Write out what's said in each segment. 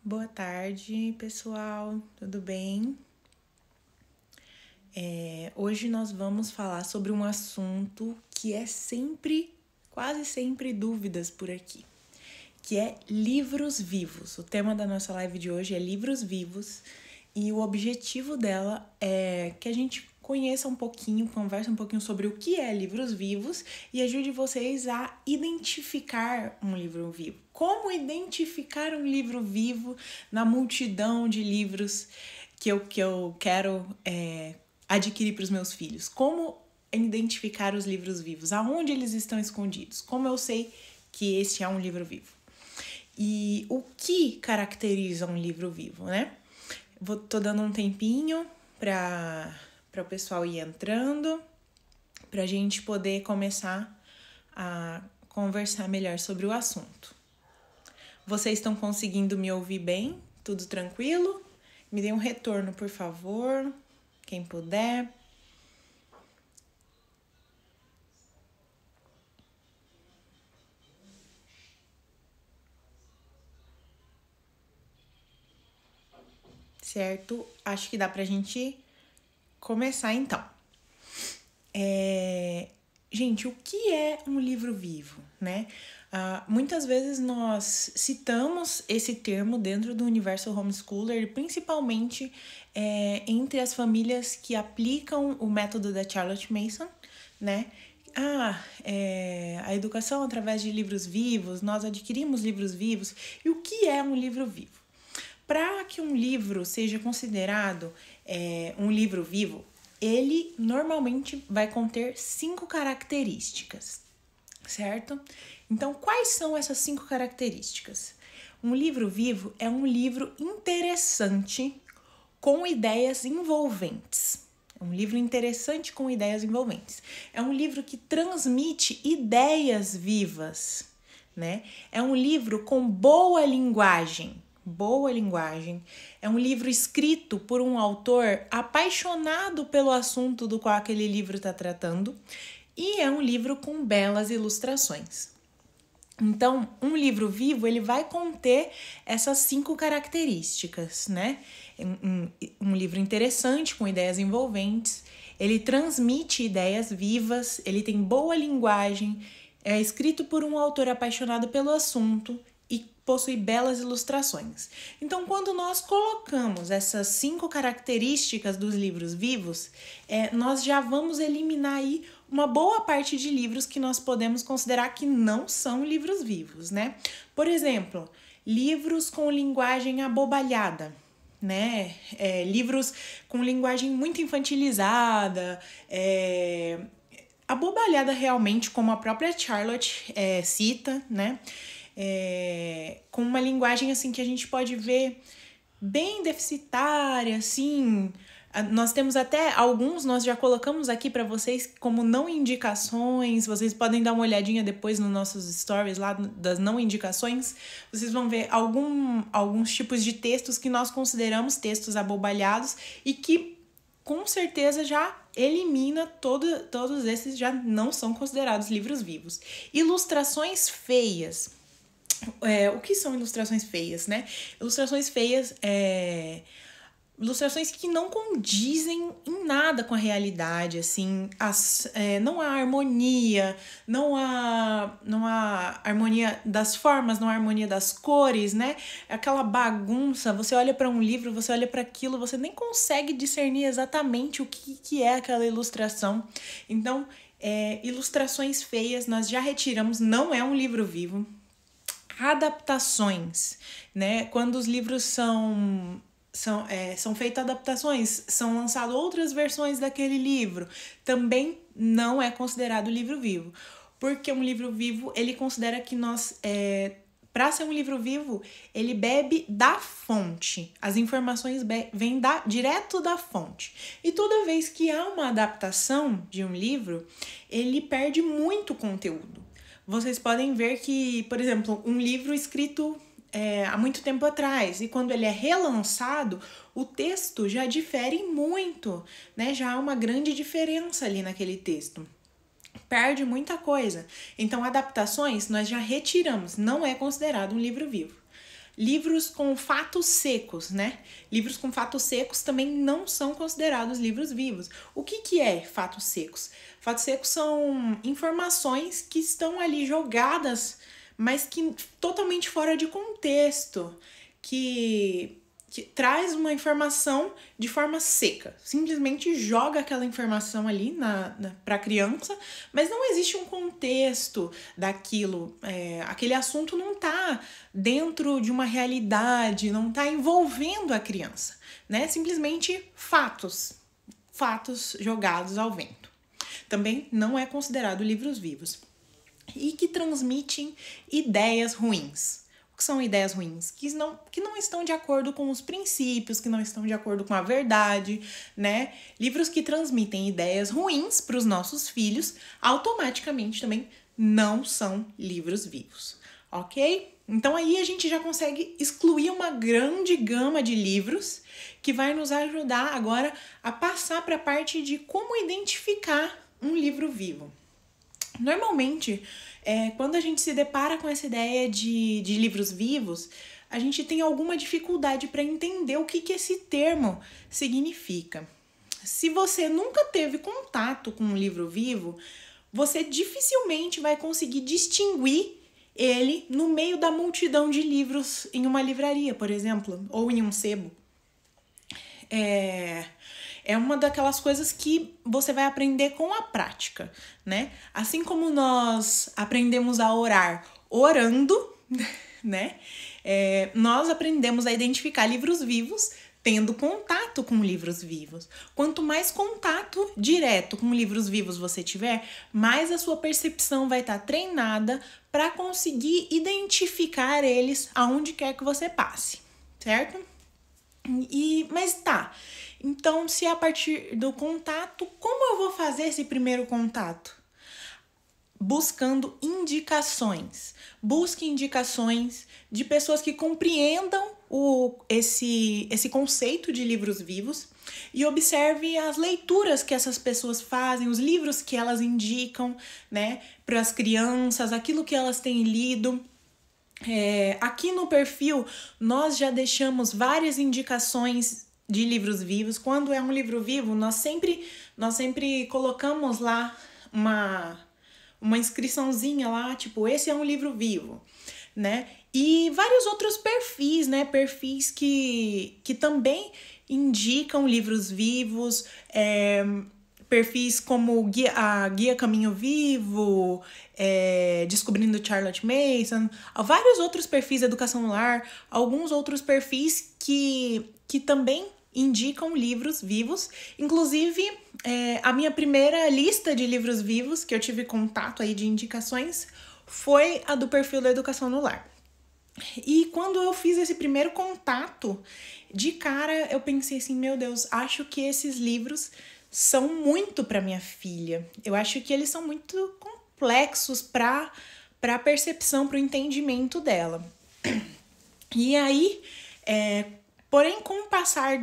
Boa tarde, pessoal, tudo bem? Hoje nós vamos falar sobre um assunto que é quase sempre dúvidas por aqui, que é livros vivos. O tema da nossa live de hoje é livros vivos e o objetivo dela é que a gente conheça um pouquinho, converse um pouquinho sobre o que é livros vivos e ajude vocês a identificar um livro vivo. Como identificar um livro vivo na multidão de livros que eu quero adquirir para os meus filhos? Como identificar os livros vivos? Aonde eles estão escondidos? Como eu sei que este é um livro vivo? E o que caracteriza um livro vivo, né? Tô dando um tempinho para o pessoal ir entrando, para a gente poder começar a conversar melhor sobre o assunto. Vocês estão conseguindo me ouvir bem? Tudo tranquilo? Me dê um retorno, por favor, quem puder. Certo? Acho que dá pra gente começar então. Gente, o que é um livro vivo, né? Muitas vezes nós citamos esse termo dentro do universo homeschooler, principalmente entre as famílias que aplicam o método da Charlotte Mason, né? A educação através de livros vivos, nós adquirimos livros vivos. E o que é um livro vivo? Para que um livro seja considerado um livro vivo, ele normalmente vai conter 5 características, certo? Então, quais são essas 5 características? Um livro vivo é um livro interessante com ideias envolventes. É um livro interessante com ideias envolventes. É um livro que transmite ideias vivas, né? É um livro com boa linguagem. É um livro escrito por um autor apaixonado pelo assunto do qual aquele livro está tratando e é um livro com belas ilustrações. Então, um livro vivo, ele vai conter essas 5 características, né? Um livro interessante, com ideias envolventes, ele transmite ideias vivas, ele tem boa linguagem, é escrito por um autor apaixonado pelo assunto e possui belas ilustrações. Então, quando nós colocamos essas 5 características dos livros vivos, nós já vamos eliminar aí uma boa parte de livros que nós podemos considerar que não são livros vivos, né? Por exemplo, livros com linguagem abobalhada, né? Livros com linguagem muito infantilizada, abobalhada realmente, como a própria Charlotte cita, né? Com uma linguagem assim que a gente pode ver bem deficitária, assim. Nós temos até alguns, nós já colocamos aqui para vocês como não indicações. Vocês podem dar uma olhadinha depois nos nossos stories lá das não indicações. Vocês vão ver alguns tipos de textos que nós consideramos textos abobalhados e que com certeza já elimina todos esses, já não são considerados livros vivos. Ilustrações feias. O que são ilustrações feias, né? Ilustrações feias ilustrações que não condizem em nada com a realidade, assim, não há harmonia, não há harmonia das formas, não há harmonia das cores, né? Aquela bagunça, você olha para um livro, você olha para aquilo, você nem consegue discernir exatamente o que é aquela ilustração. Então, ilustrações feias nós já retiramos, não é um livro vivo. Adaptações, né? Quando os livros são feitas adaptações, são lançadas outras versões daquele livro, também não é considerado livro vivo. Porque um livro vivo, ele considera que para ser um livro vivo, ele bebe da fonte. As informações vêm direto da fonte. E toda vez que há uma adaptação de um livro, ele perde muito conteúdo. Vocês podem ver que, por exemplo, um livro escrito há muito tempo atrás, e quando ele é relançado, o texto já difere muito, né? Já há uma grande diferença ali naquele texto. Perde muita coisa. Então, adaptações nós já retiramos, não é considerado um livro vivo. livros com fatos secos, né? Livros com fatos secos também não são considerados livros vivos. O que é fatos secos? Fatos secos são informações que estão ali jogadas, mas que totalmente fora de contexto, que traz uma informação de forma seca. Simplesmente joga aquela informação ali para a criança, mas não existe um contexto daquilo. Aquele assunto não está dentro de uma realidade, não está envolvendo a criança, né? Simplesmente fatos jogados ao vento. Também não é considerado livros vivos. E que transmitem ideias ruins. O que são ideias ruins? Que não estão de acordo com os princípios, que não estão de acordo com a verdade, né? Livros que transmitem ideias ruins para os nossos filhos, automaticamente também não são livros vivos, ok? Então aí a gente já consegue excluir uma grande gama de livros que vai nos ajudar agora a passar para a parte de como identificar um livro vivo. Normalmente, quando a gente se depara com essa ideia de livros vivos, a gente tem alguma dificuldade para entender o que esse termo significa. Se você nunca teve contato com um livro vivo, você dificilmente vai conseguir distinguir ele no meio da multidão de livros em uma livraria, por exemplo, ou em um sebo. É uma daquelas coisas que você vai aprender com a prática, né? Assim como nós aprendemos a orar orando, né? Nós aprendemos a identificar livros vivos tendo contato com livros vivos. Quanto mais contato direto com livros vivos você tiver, mais a sua percepção vai estar treinada para conseguir identificar eles aonde quer que você passe, certo? Mas tá, então se a partir do contato, como eu vou fazer esse primeiro contato? Buscando indicações. Busque indicações de pessoas que compreendam esse conceito de livros vivos e observe as leituras que essas pessoas fazem, os livros que elas indicam, né, para as crianças, aquilo que elas têm lido. Aqui no perfil nós já deixamos várias indicações de livros vivos. Quando é um livro vivo, nós sempre colocamos lá uma inscriçãozinha lá, tipo, esse é um livro vivo, né? E vários outros perfis, né? Perfis que também indicam livros vivos, perfis como a Guia Caminho Vivo, Descobrindo Charlotte Mason, vários outros perfis de educação no lar, alguns outros perfis que também indicam livros vivos. Inclusive, a minha primeira lista de livros vivos que eu tive contato aí de indicações foi a do perfil da educação no lar. E quando eu fiz esse primeiro contato, de cara eu pensei assim, meu Deus, acho que esses livros são muito para minha filha. Eu acho que eles são muito complexos para a percepção, para o entendimento dela. E aí, porém, com o passar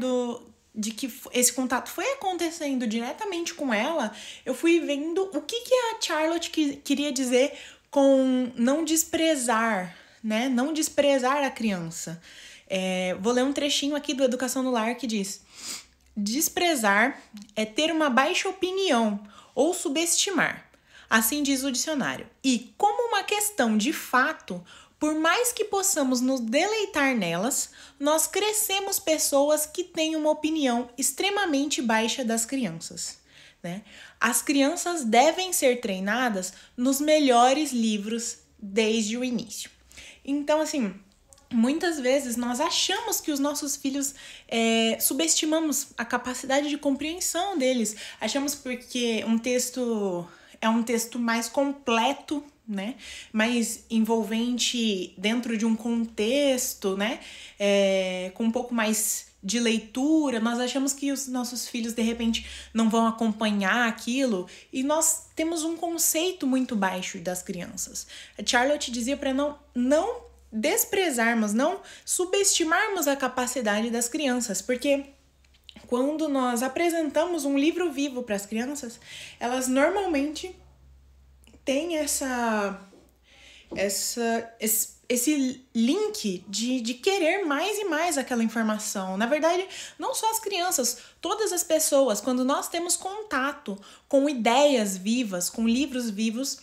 de que esse contato foi acontecendo diretamente com ela, eu fui vendo o que a Charlotte queria dizer com não desprezar, né? Não desprezar a criança. Vou ler um trechinho aqui do Educação no Lar que diz: desprezar é ter uma baixa opinião ou subestimar. Assim diz o dicionário. E, como uma questão de fato, por mais que possamos nos deleitar nelas, nós crescemos pessoas que têm uma opinião extremamente baixa das crianças, né? As crianças devem ser treinadas nos melhores livros desde o início. Então, assim, muitas vezes nós achamos que os nossos filhos subestimamos a capacidade de compreensão deles. Achamos porque um texto é um texto mais completo, né? Mais envolvente dentro de um contexto, né? Com um pouco mais de leitura. Nós achamos que os nossos filhos, de repente, não vão acompanhar aquilo. E nós temos um conceito muito baixo das crianças. A Charlotte dizia para não desprezarmos, não subestimarmos a capacidade das crianças, porque quando nós apresentamos um livro vivo para as crianças, elas normalmente têm esse esse link de querer mais e mais aquela informação. Na verdade, não só as crianças, todas as pessoas, quando nós temos contato com ideias vivas, com livros vivos,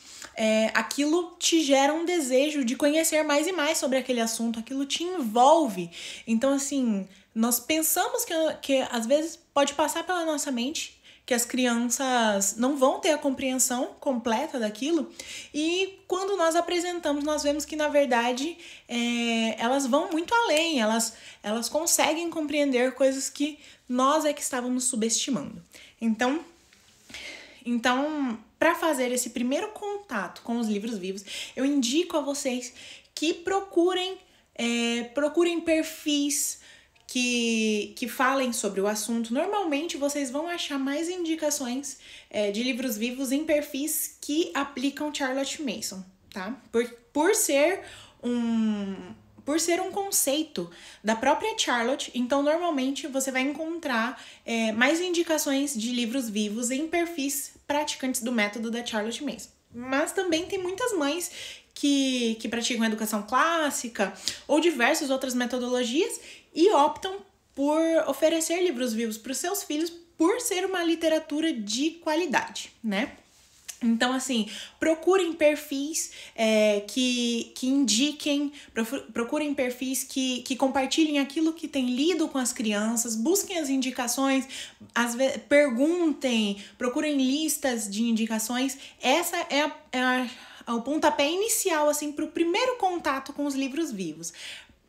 aquilo te gera um desejo de conhecer mais e mais sobre aquele assunto, aquilo te envolve. Então, assim, nós pensamos que às vezes pode passar pela nossa mente que as crianças não vão ter a compreensão completa daquilo, e quando nós apresentamos, nós vemos que, na verdade, elas vão muito além, elas conseguem compreender coisas que nós é que estávamos subestimando. Então, para fazer esse primeiro contato com os livros vivos, eu indico a vocês que procurem perfis que falem sobre o assunto. Normalmente vocês vão achar mais indicações de livros vivos em perfis que aplicam Charlotte Mason, tá? Por ser um conceito da própria Charlotte, então normalmente você vai encontrar mais indicações de livros vivos em perfis praticantes do método da Charlotte Mason. Mas também tem muitas mães que praticam educação clássica ou diversas outras metodologias e optam por oferecer livros vivos para os seus filhos por ser uma literatura de qualidade, né? Então, assim, procurem perfis que indiquem, procurem perfis que compartilhem aquilo que tem lido com as crianças, busquem as indicações, perguntem, procurem listas de indicações. Essa é o pontapé inicial, assim, para o primeiro contato com os livros vivos.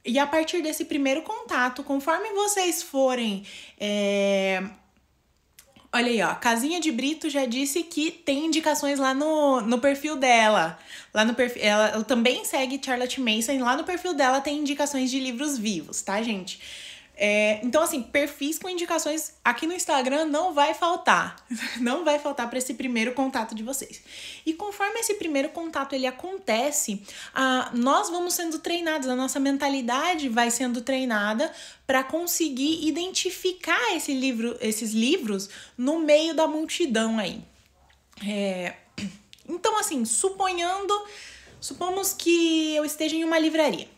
E a partir desse primeiro contato, conforme vocês forem... Olha aí, ó, Casinha de Brito já disse que tem indicações lá no perfil dela. Lá no perfil, ela também segue Charlotte Mason, e lá no perfil dela tem indicações de livros vivos, tá, gente? Então, assim, perfis com indicações aqui no Instagram não vai faltar. Não vai faltar para esse primeiro contato de vocês. E conforme esse primeiro contato ele acontece, nós vamos sendo treinados, a nossa mentalidade vai sendo treinada para conseguir identificar esses livros no meio da multidão aí. Então, assim, supomos que eu esteja em uma livraria.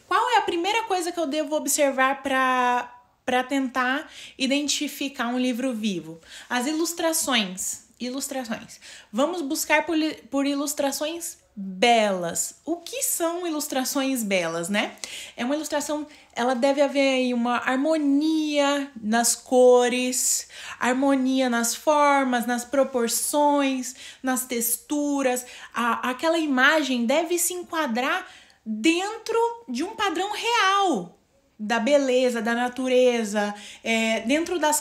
Qual é a primeira coisa que eu devo observar para tentar identificar um livro vivo? As ilustrações. Vamos buscar por ilustrações belas. O que são ilustrações belas, né? É uma ilustração, ela deve haver aí uma harmonia nas cores, harmonia nas formas, nas proporções, nas texturas. Aquela imagem deve se enquadrar dentro de um padrão real da beleza, da natureza, dentro das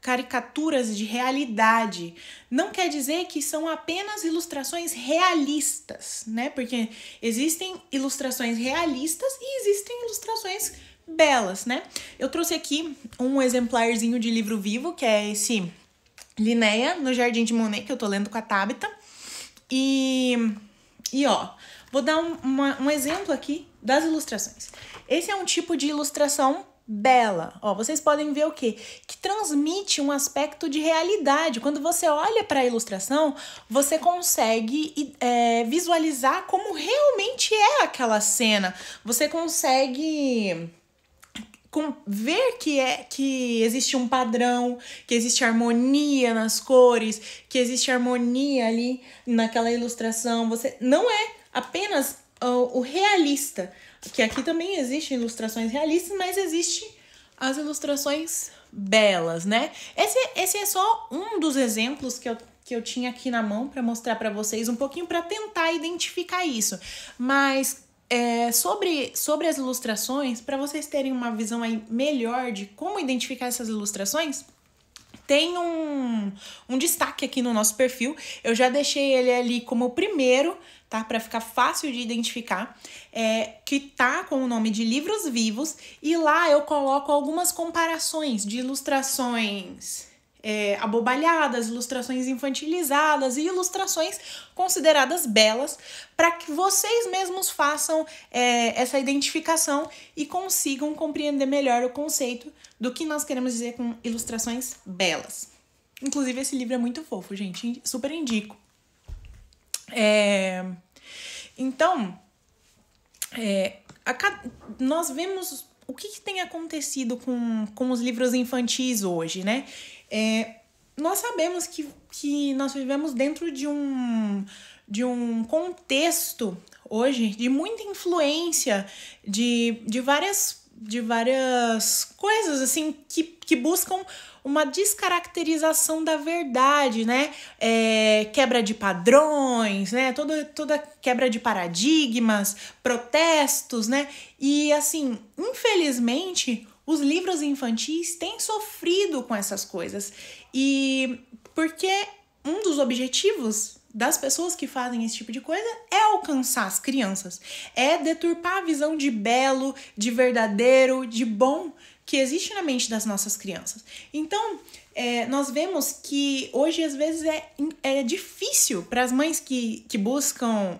caricaturas de realidade. Não quer dizer que são apenas ilustrações realistas, né? Porque existem ilustrações realistas e existem ilustrações belas, né? Eu trouxe aqui um exemplarzinho de livro vivo, que é esse Linnea, no Jardim de Monet, que eu tô lendo com a Tabita. E ó, vou dar um exemplo aqui das ilustrações. Esse é um tipo de ilustração bela. Ó, vocês podem ver o quê? Que transmite um aspecto de realidade. Quando você olha para a ilustração, você consegue visualizar como realmente é aquela cena. Você consegue ver que existe um padrão, que existe harmonia nas cores, que existe harmonia ali naquela ilustração. Você não é apenas o realista, que aqui também existem ilustrações realistas, mas existe as ilustrações belas, né? Esse é só um dos exemplos que eu tinha aqui na mão para mostrar para vocês um pouquinho, para tentar identificar isso. Mas sobre as ilustrações, para vocês terem uma visão aí melhor de como identificar essas ilustrações, tem um destaque aqui no nosso perfil. Eu já deixei ele ali como o primeiro, tá? Para ficar fácil de identificar, que tá com o nome de Livros Vivos, e lá eu coloco algumas comparações de ilustrações abobalhadas, ilustrações infantilizadas e ilustrações consideradas belas, para que vocês mesmos façam essa identificação e consigam compreender melhor o conceito do que nós queremos dizer com ilustrações belas. Inclusive, esse livro é muito fofo, gente. Super indico. Então, nós vemos o que tem acontecido com os livros infantis hoje, né? Nós sabemos que nós vivemos dentro de um contexto hoje de muita influência de várias coisas assim que buscam uma descaracterização da verdade, né? Quebra de padrões, né? Toda quebra de paradigmas, protestos, né? E assim, infelizmente, os livros infantis têm sofrido com essas coisas. E porque um dos objetivos das pessoas que fazem esse tipo de coisa é alcançar as crianças, é deturpar a visão de belo, de verdadeiro, de bom que existe na mente das nossas crianças. Então, nós vemos que hoje, às vezes, é difícil para as mães que buscam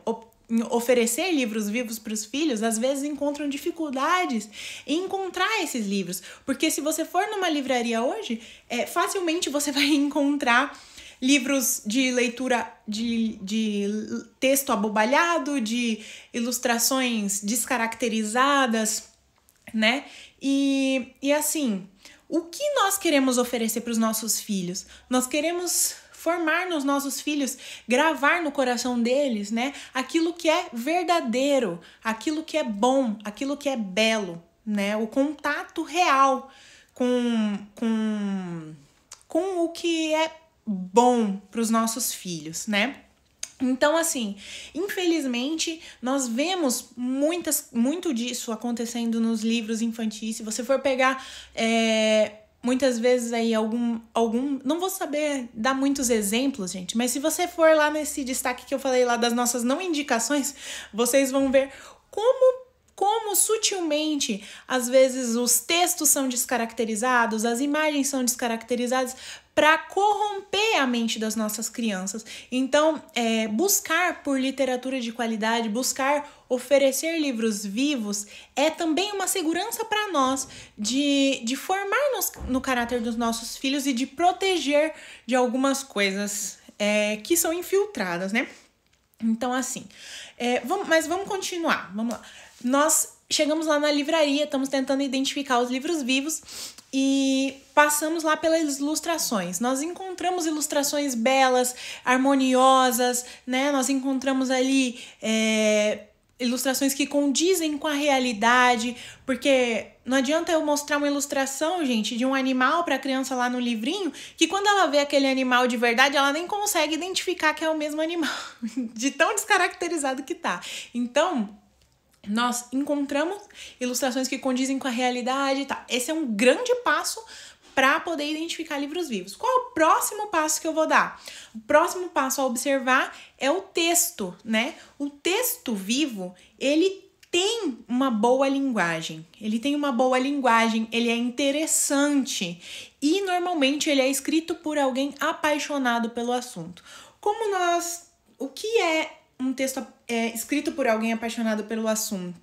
oferecer livros vivos para os filhos, às vezes encontram dificuldades em encontrar esses livros. Porque se você for numa livraria hoje, facilmente você vai encontrar livros de leitura de texto abobalhado, de ilustrações descaracterizadas, né? E assim, o que nós queremos oferecer para os nossos filhos? Nós queremos formar nos nossos filhos, gravar no coração deles, né? Aquilo que é verdadeiro, aquilo que é bom, aquilo que é belo, né? O contato real com o que é bom para os nossos filhos, né? Então, assim, infelizmente, nós vemos muito disso acontecendo nos livros infantis. Se você for pegar, muitas vezes aí algum... Não vou saber dar muitos exemplos, gente, mas se você for lá nesse destaque que eu falei lá das nossas não indicações, vocês vão ver como sutilmente, às vezes, os textos são descaracterizados, as imagens são descaracterizadas para corromper a mente das nossas crianças. Então, buscar por literatura de qualidade, buscar oferecer livros vivos é também uma segurança para nós de formar no caráter dos nossos filhos e de proteger de algumas coisas que são infiltradas, né? Então, assim, mas vamos continuar, vamos lá. Nós chegamos lá na livraria, estamos tentando identificar os livros vivos e passamos lá pelas ilustrações. Nós encontramos ilustrações belas, harmoniosas, né? Nós encontramos ali ilustrações que condizem com a realidade, porque não adianta eu mostrar uma ilustração, gente, de um animal para a criança lá no livrinho, que quando ela vê aquele animal de verdade, ela nem consegue identificar que é o mesmo animal, de tão descaracterizado que tá. Então, nós encontramos ilustrações que condizem com a realidade, tá? Esse é um grande passo para poder identificar livros vivos. Qual é o próximo passo que eu vou dar? O próximo passo a observar é o texto, né? O texto vivo, ele tem uma boa linguagem. Ele é interessante e normalmente ele é escrito por alguém apaixonado pelo assunto. O que é um texto escrito por alguém apaixonado pelo assunto?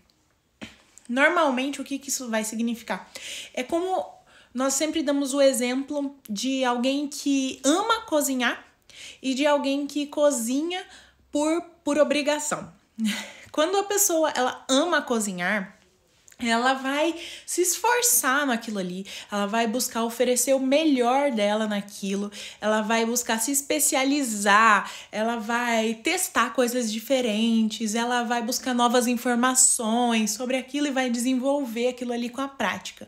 Normalmente, o que isso vai significar? É como nós sempre damos o exemplo de alguém que ama cozinhar e de alguém que cozinha por obrigação. Quando a pessoa ela ama cozinhar, ela vai se esforçar naquilo ali, ela vai buscar oferecer o melhor dela naquilo, ela vai buscar se especializar, ela vai testar coisas diferentes, ela vai buscar novas informações sobre aquilo e vai desenvolver aquilo ali com a prática.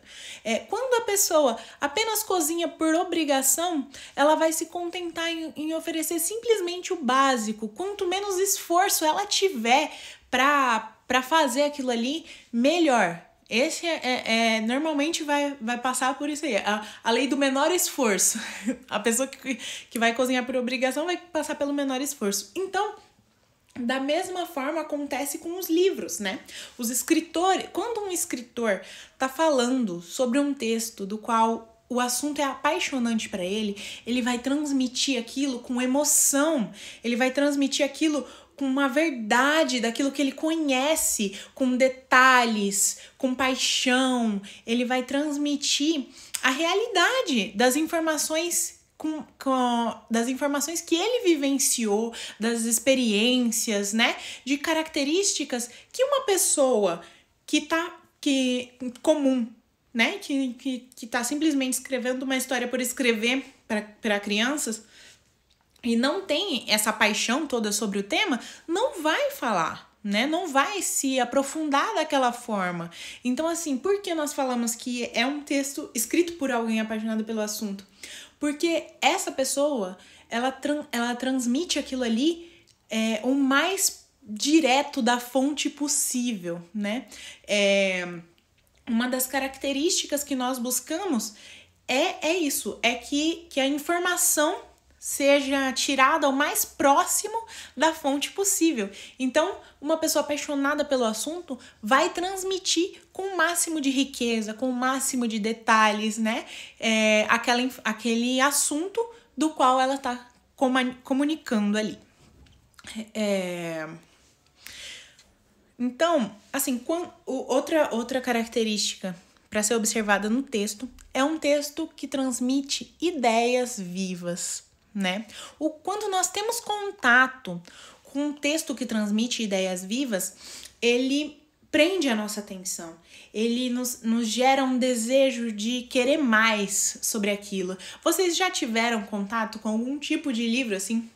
Quando a pessoa apenas cozinha por obrigação, ela vai se contentar em oferecer simplesmente o básico. Quanto menos esforço ela tiver para fazer aquilo ali, melhor. Esse normalmente vai passar por isso aí, a lei do menor esforço. A pessoa que vai cozinhar por obrigação vai passar pelo menor esforço. Então, da mesma forma acontece com os livros, né? Os escritores, quando um escritor está falando sobre um texto do qual o assunto é apaixonante para ele vai transmitir aquilo com emoção, ele vai transmitir aquilo com uma verdade daquilo que ele conhece, com detalhes, com paixão. Ele vai transmitir a realidade das informações das informações que ele vivenciou, das experiências, né? De características que uma pessoa comum, né? Que tá simplesmente escrevendo uma história por escrever para crianças e não tem essa paixão toda sobre o tema, não vai falar, né? Não vai se aprofundar daquela forma. Então, assim, por que nós falamos que é um texto escrito por alguém apaixonado pelo assunto? Porque essa pessoa, ela transmite aquilo ali o mais direto da fonte possível, né? Uma das características que nós buscamos é isso, é que a informação seja tirada ao mais próximo da fonte possível. Então, uma pessoa apaixonada pelo assunto vai transmitir com o máximo de riqueza, com o máximo de detalhes, né? Aquele assunto do qual ela está comunicando ali. Então, assim, outra característica para ser observada no texto é um texto que transmite ideias vivas, né? Quando nós temos contato com um texto que transmite ideias vivas, ele prende a nossa atenção, ele nos gera um desejo de querer mais sobre aquilo. Vocês já tiveram contato com algum tipo de livro assim,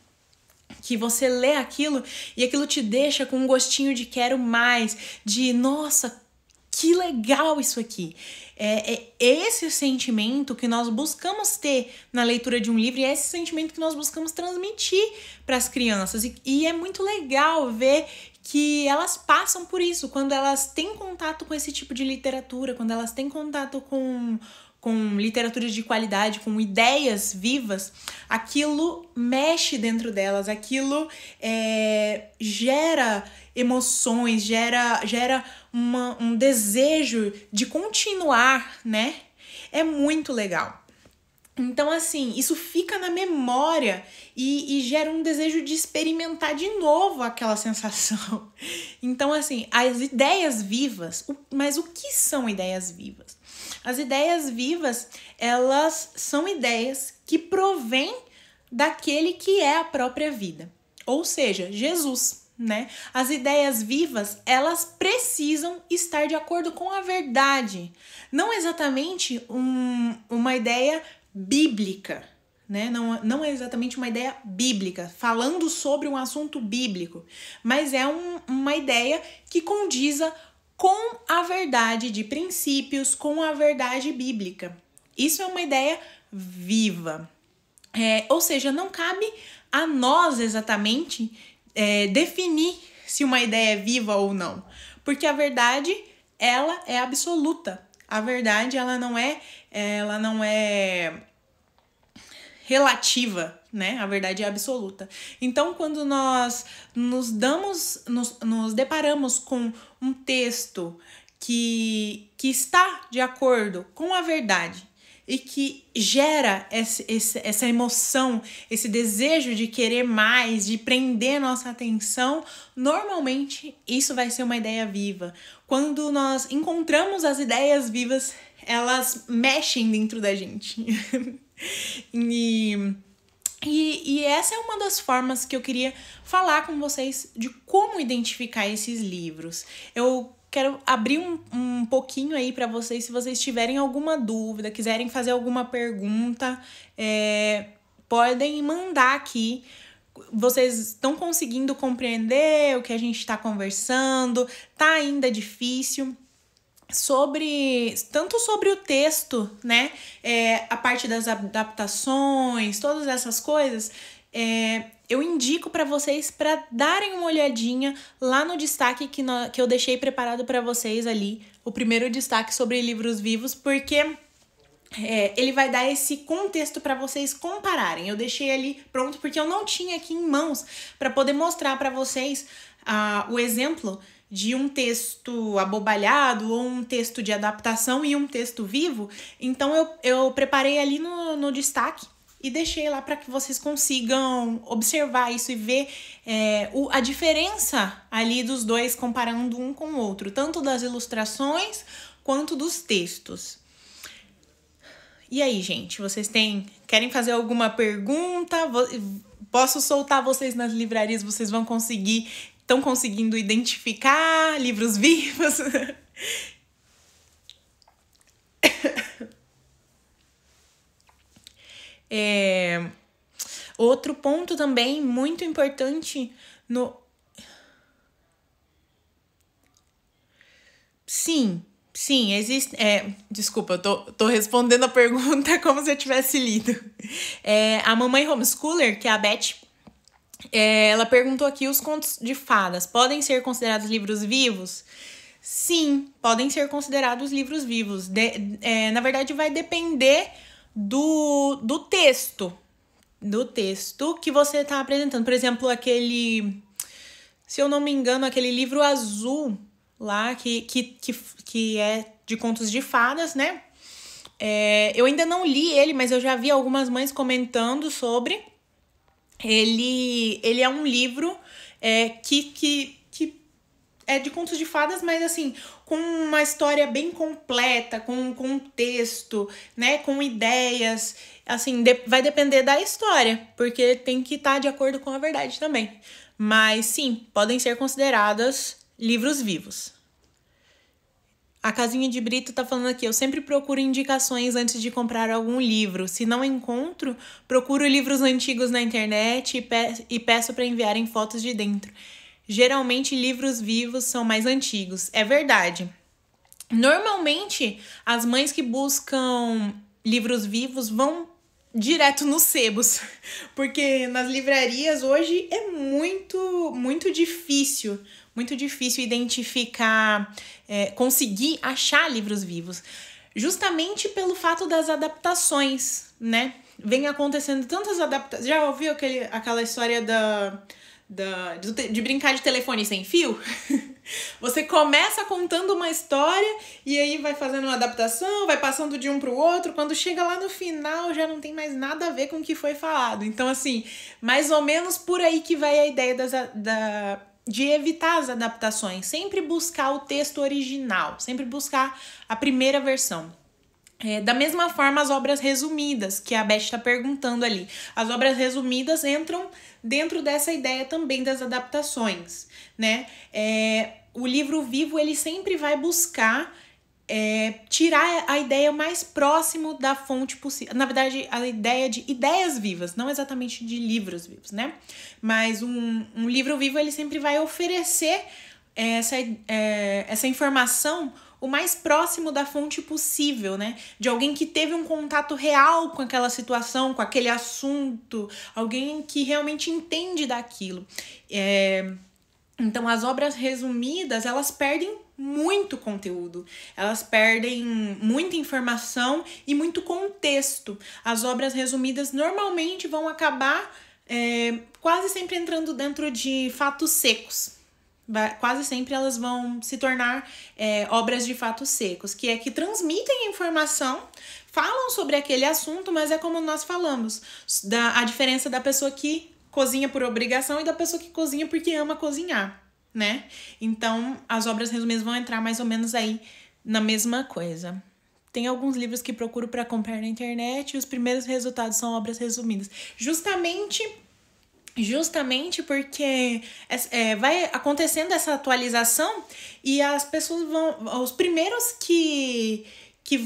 que você lê aquilo e aquilo te deixa com um gostinho de quero mais, de nossa, que legal isso aqui. É esse sentimento que nós buscamos ter na leitura de um livro e é esse sentimento que nós buscamos transmitir para as crianças. E é muito legal ver que elas passam por isso, quando elas têm contato com esse tipo de literatura, quando elas têm contato com literatura de qualidade, com ideias vivas, aquilo mexe dentro delas, aquilo gera emoções, gera um desejo de continuar, né? É muito legal. Então, assim, isso fica na memória e gera um desejo de experimentar de novo aquela sensação. Então, assim, as ideias vivas, mas o que são ideias vivas? As ideias vivas, elas são ideias que provêm daquele que é a própria vida, ou seja, Jesus, né? As ideias vivas, elas precisam estar de acordo com a verdade, não exatamente uma ideia bíblica, né? Não é exatamente uma ideia bíblica, falando sobre um assunto bíblico, mas é uma ideia que condiza com a verdade de princípios, com a verdade bíblica. Isso é uma ideia viva. Ou seja, não cabe a nós exatamente definir se uma ideia é viva ou não, porque a verdade, ela é absoluta. A verdade, ela não é relativa, né? A verdade é absoluta. Então, quando nós nos deparamos com um texto que está de acordo com a verdade e que gera essa emoção, esse desejo de querer mais, de prender nossa atenção, normalmente isso vai ser uma ideia viva. Quando nós encontramos as ideias vivas, elas mexem dentro da gente. E essa é uma das formas que eu queria falar com vocês de como identificar esses livros. Eu quero abrir um pouquinho aí para vocês, se vocês tiverem alguma dúvida, quiserem fazer alguma pergunta, podem mandar aqui. Vocês estão conseguindo compreender o que a gente está conversando? Tá ainda difícil? Tanto sobre o texto, né? A parte das adaptações, todas essas coisas, eu indico para vocês para darem uma olhadinha lá no destaque que eu deixei preparado para vocês ali, o primeiro destaque sobre livros vivos, porque ele vai dar esse contexto para vocês compararem. Eu deixei ali pronto porque eu não tinha aqui em mãos para poder mostrar para vocês o exemplo de um texto abobalhado ou um texto de adaptação e um texto vivo. Então eu preparei ali no destaque e deixei lá para que vocês consigam observar isso e ver a diferença ali dos dois, comparando um com o outro, tanto das ilustrações quanto dos textos. E aí, gente, querem fazer alguma pergunta? Posso soltar vocês nas livrarias, vocês estão conseguindo identificar livros vivos? Outro ponto também muito importante no... Sim, existe... desculpa, eu tô respondendo a pergunta como se eu tivesse lido. A mamãe homeschooler, que é a Beth, ela perguntou aqui, os contos de fadas podem ser considerados livros vivos? Sim, podem ser considerados livros vivos. Na verdade, vai depender do texto. Do texto que você está apresentando. Por exemplo, se eu não me engano, aquele livro azul lá, que é de contos de fadas, né? Eu ainda não li ele, mas eu já vi algumas mães comentando sobre. Ele é um livro que é de contos de fadas, mas assim, com uma história bem completa, com texto, né, com ideias, assim, vai depender da história, porque tem que estar de acordo com a verdade também. Mas sim, podem ser consideradas livros vivos. A Casinha de Brito tá falando aqui, eu sempre procuro indicações antes de comprar algum livro. Se não encontro, procuro livros antigos na internet e peço para enviarem fotos de dentro. Geralmente, livros vivos são mais antigos. É verdade. Normalmente, as mães que buscam livros vivos vão direto nos sebos, porque nas livrarias hoje é muito difícil identificar, conseguir achar livros vivos, justamente pelo fato das adaptações, né? Vem acontecendo tantas adaptações. Já ouviu aquela história de brincar de telefone sem fio? Você começa contando uma história e aí vai fazendo uma adaptação, vai passando de um pro outro, quando chega lá no final já não tem mais nada a ver com o que foi falado. Então, assim, mais ou menos por aí que vai a ideia de evitar as adaptações, sempre buscar o texto original, sempre buscar a primeira versão. Da mesma forma, as obras resumidas, que a Beth está perguntando ali. As obras resumidas entram dentro dessa ideia também das adaptações, né? O livro vivo, ele sempre vai buscar tirar a ideia mais próximo da fonte possível. Na verdade, a ideia de ideias vivas, não exatamente de livros vivos, né? Mas um livro vivo, ele sempre vai oferecer essa informação o mais próximo da fonte possível, né? De alguém que teve um contato real com aquela situação, com aquele assunto, alguém que realmente entende daquilo. Então, as obras resumidas, elas perdem muito conteúdo, elas perdem muita informação e muito contexto. As obras resumidas normalmente vão acabar quase sempre entrando dentro de fatos secos. Quase sempre elas vão se tornar obras de fatos secos, que transmitem informação, falam sobre aquele assunto, mas é como nós falamos, a diferença da pessoa que cozinha por obrigação e da pessoa que cozinha porque ama cozinhar, né? Então, as obras resumidas vão entrar mais ou menos aí na mesma coisa. Tem alguns livros que procuro para comprar na internet e os primeiros resultados são obras resumidas. Justamente porque vai acontecendo essa atualização e as pessoas os primeiros que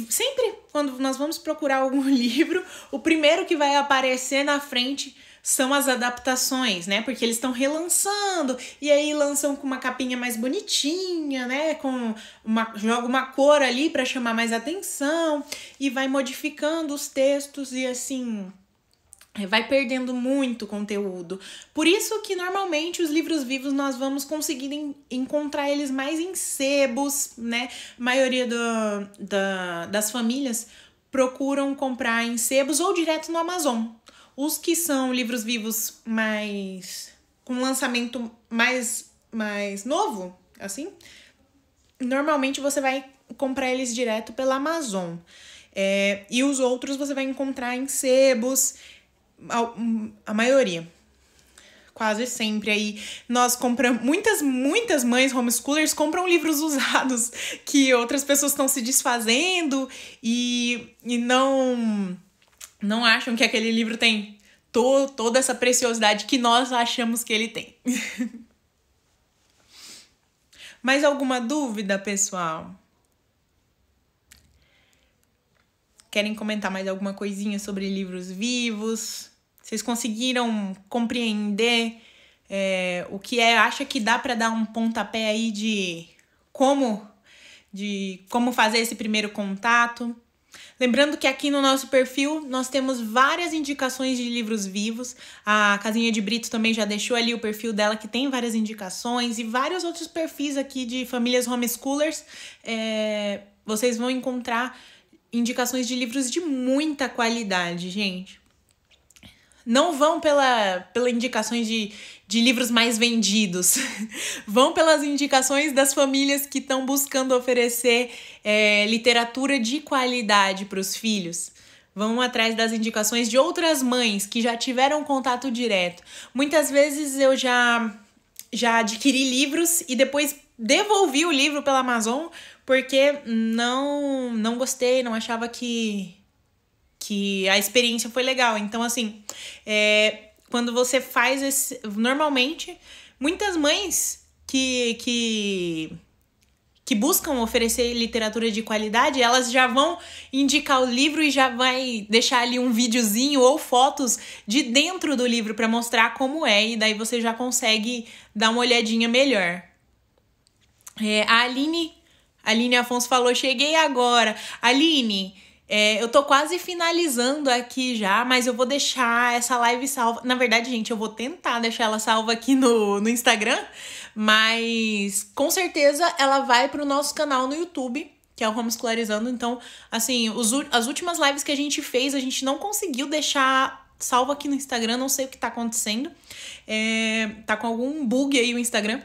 sempre, quando nós vamos procurar algum livro, o primeiro que vai aparecer na frente são as adaptações, né? Porque eles estão relançando e aí lançam com uma capinha mais bonitinha, né? Joga uma cor ali para chamar mais atenção e vai modificando os textos e assim vai perdendo muito conteúdo. Por isso que normalmente os livros vivos nós vamos conseguir encontrar eles mais em sebos, né? A maioria das famílias procuram comprar em sebos ou direto no Amazon. Os que são livros vivos com lançamento mais novo, assim, normalmente você vai comprar eles direto pela Amazon. E os outros você vai encontrar em sebos, a maioria. quase sempre aí nós compramos, muitas mães homeschoolers compram livros usados que outras pessoas estão se desfazendo e não acham que aquele livro tem toda essa preciosidade que nós achamos que ele tem. Mais alguma dúvida, pessoal? Querem comentar mais alguma coisinha sobre livros vivos? Vocês conseguiram compreender o que é? Acha que dá para dar um pontapé aí de como fazer esse primeiro contato? Lembrando que aqui no nosso perfil nós temos várias indicações de livros vivos. A Casinha de Brito também já deixou ali o perfil dela, que tem várias indicações, e vários outros perfis aqui de famílias homeschoolers. Vocês vão encontrar indicações de livros de muita qualidade, gente. Não vão pela indicações de livros mais vendidos. Vão pelas indicações das famílias que estão buscando oferecer literatura de qualidade para os filhos. Vão atrás das indicações de outras mães que já tiveram contato direto. Muitas vezes eu já adquiri livros e depois devolvi o livro pela Amazon porque não gostei, não achava que a experiência foi legal. Então, assim, quando você faz normalmente, muitas mães que buscam oferecer literatura de qualidade, elas já vão indicar o livro e já vai deixar ali um videozinho ou fotos de dentro do livro para mostrar como é, e daí você já consegue dar uma olhadinha melhor. A Aline Afonso falou, cheguei agora. Aline, eu tô quase finalizando aqui já, mas eu vou deixar essa live salva. Na verdade, gente, eu vou tentar deixar ela salva aqui no Instagram, mas com certeza ela vai pro nosso canal no YouTube, que é o Homescolarizando. Então, assim, as últimas lives que a gente fez, a gente não conseguiu deixar salvo aqui no Instagram, não sei o que tá acontecendo. Tá com algum bug aí o Instagram,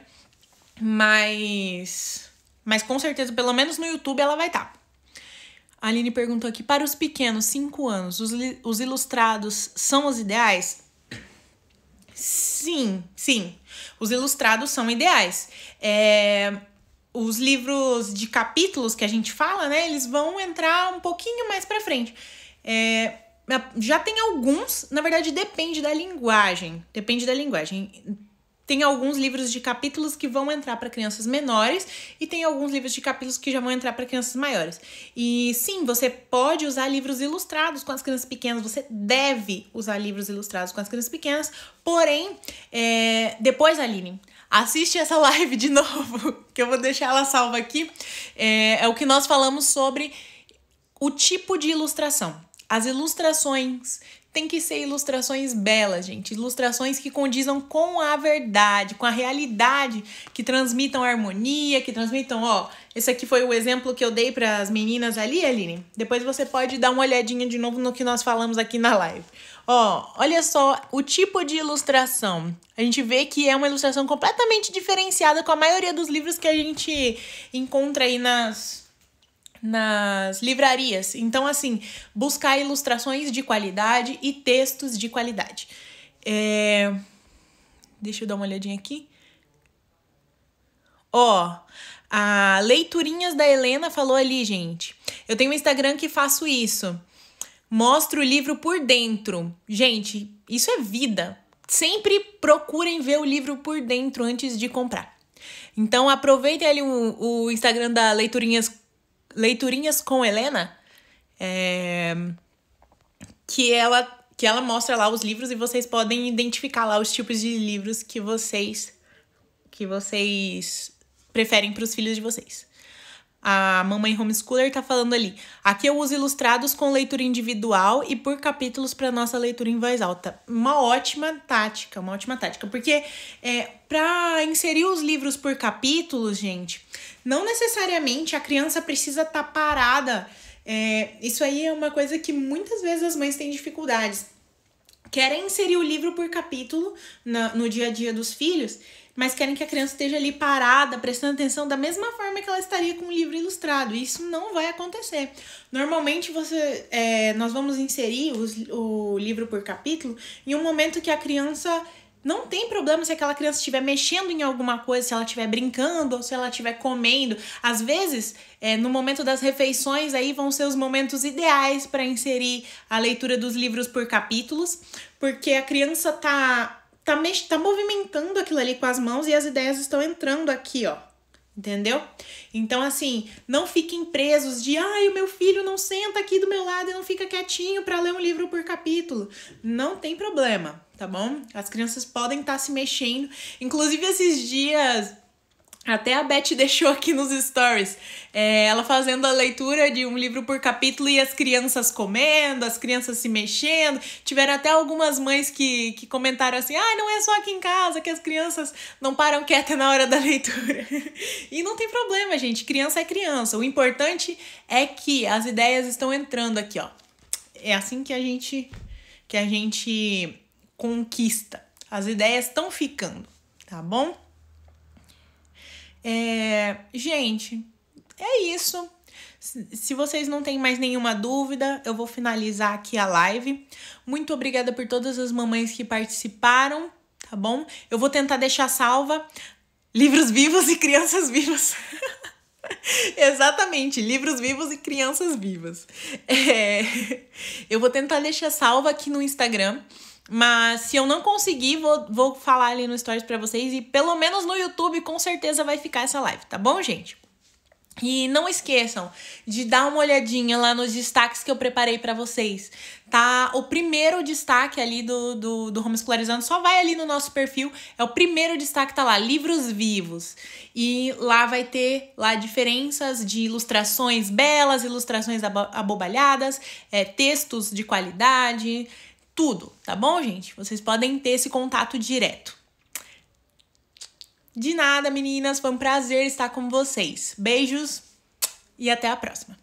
mas com certeza, pelo menos no YouTube, ela vai estar. A Aline perguntou aqui, para os pequenos, 5 anos, os ilustrados são os ideais? Sim. Os ilustrados são ideais. Os livros de capítulos que a gente fala, né? Eles vão entrar um pouquinho mais pra frente. Já tem alguns, na verdade, depende da linguagem. Tem alguns livros de capítulos que vão entrar para crianças menores e tem alguns livros de capítulos que já vão entrar para crianças maiores. E sim, você pode usar livros ilustrados com as crianças pequenas, você deve usar livros ilustrados com as crianças pequenas, porém, depois, Aline, assiste essa live de novo, que eu vou deixar ela salva aqui. É o que nós falamos sobre o tipo de ilustração. As ilustrações tem que ser ilustrações belas, gente. Ilustrações que condizam com a verdade, com a realidade, que transmitam harmonia, que transmitam, esse aqui foi o exemplo que eu dei para as meninas ali, Aline. Depois você pode dar uma olhadinha de novo no que nós falamos aqui na live. Olha só o tipo de ilustração. A gente vê que é uma ilustração completamente diferenciada com a maioria dos livros que a gente encontra aí nas livrarias. Então, assim, buscar ilustrações de qualidade e textos de qualidade. Deixa eu dar uma olhadinha aqui. A Leiturinhas da Helena falou ali, gente. Eu tenho um Instagram que faço isso. Mostro o livro por dentro. Gente, isso é vida. Sempre procurem ver o livro por dentro antes de comprar. Então, aproveitem ali o Instagram da Leiturinhas com Helena, que ela mostra lá os livros e vocês podem identificar lá os tipos de livros que vocês preferem para os filhos de vocês. A mamãe homeschooler tá falando ali. Aqui eu uso ilustrados com leitura individual e por capítulos para nossa leitura em voz alta. Uma ótima tática, porque para inserir os livros por capítulos, gente, não necessariamente a criança precisa estar parada. Isso aí é uma coisa que muitas vezes as mães têm dificuldades. Querem inserir o livro por capítulo no dia a dia dos filhos, mas querem que a criança esteja ali parada, prestando atenção da mesma forma que ela estaria com um livro ilustrado. Isso não vai acontecer. Normalmente nós vamos inserir o livro por capítulo em um momento que a criança Não tem problema se aquela criança estiver mexendo em alguma coisa, se ela estiver brincando ou se ela estiver comendo. Às vezes, no momento das refeições, aí vão ser os momentos ideais para inserir a leitura dos livros por capítulos, porque a criança tá movimentando aquilo ali com as mãos e as ideias estão entrando aqui, ó. Entendeu? Então, assim, não fiquem presos de o meu filho não senta aqui do meu lado e não fica quietinho para ler um livro por capítulo. Não tem problema, tá bom? As crianças podem estar se mexendo. Inclusive, esses dias, até a Beth deixou aqui nos stories, ela fazendo a leitura de um livro por capítulo e as crianças comendo, as crianças se mexendo. Tiveram até algumas mães que comentaram assim, não é só aqui em casa que as crianças não param quietas na hora da leitura. E não tem problema, gente, criança é criança. O importante é que as ideias estão entrando aqui, ó. É assim que a gente conquista. As ideias estão ficando, tá bom? Gente, é isso. Se vocês não têm mais nenhuma dúvida, eu vou finalizar aqui a live. Muito obrigada por todas as mamães que participaram, tá bom? Eu vou tentar deixar salva livros vivos e crianças vivas. Exatamente, livros vivos e crianças vivas. Eu vou tentar deixar salva aqui no Instagram. Mas se eu não conseguir, vou falar ali no Stories pra vocês. E pelo menos no YouTube, com certeza vai ficar essa live, tá bom, gente? E não esqueçam de dar uma olhadinha lá nos destaques que eu preparei pra vocês, tá? O primeiro destaque ali do Homescolarizando, só vai ali no nosso perfil. É o primeiro destaque, tá lá, livros vivos. E lá vai ter lá diferenças de ilustrações belas, ilustrações abobalhadas, textos de qualidade... Tudo, tá bom, gente? Vocês podem ter esse contato direto. De nada, meninas. Foi um prazer estar com vocês. Beijos e até a próxima.